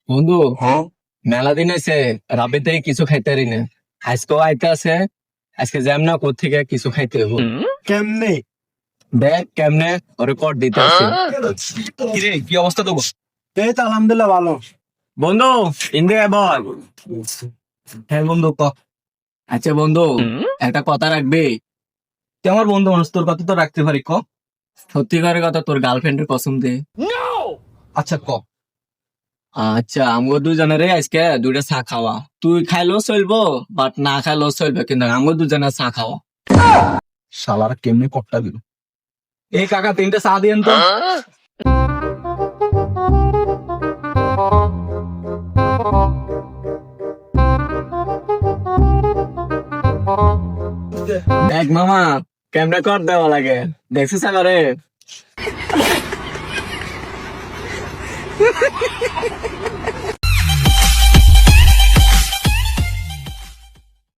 বন্ধু, মেলা দিন হয়েছে রাবির থেকে কিছু খাইতে পারি না। আজকেও আইতে আছে, আজকে যাম না কোথেকে কিছু খাইতে হইব। কেমনে? দেখ কেমনে ওরে কর দিতে আছে। কিরে, কি অবস্থা তো? এই তো আলহামদুলিল্লাহ ভালো। বন্ধু, ইন্ডিয়া বল। হ্যাঁ বন্ধু, ক। আচ্ছা বন্ধু, একটা কথা রাখবি। তুই আমার বন্ধু মানুষ, তোর কথা তো রাখতে পারি, ক। সত্যিকারের কথা, তোর গার্লফ্রেন্ডের কসম দে। আচ্ছা, ক। আচ্ছা, আমগো দুজনের আজকে দুইটা চা খাওয়া। তুই খাইলেও চলবো, বাট না খাইলেও চলবে, কিন্তু আমগো দুজনের চা খাওয়া। শালারা কেমনে কট্টা দিল। এই কাকা, 3টে চা দিয়েন তো। দেখ মামা, কেমনে কর দেওয়া লাগে, দেখছিস আমারে।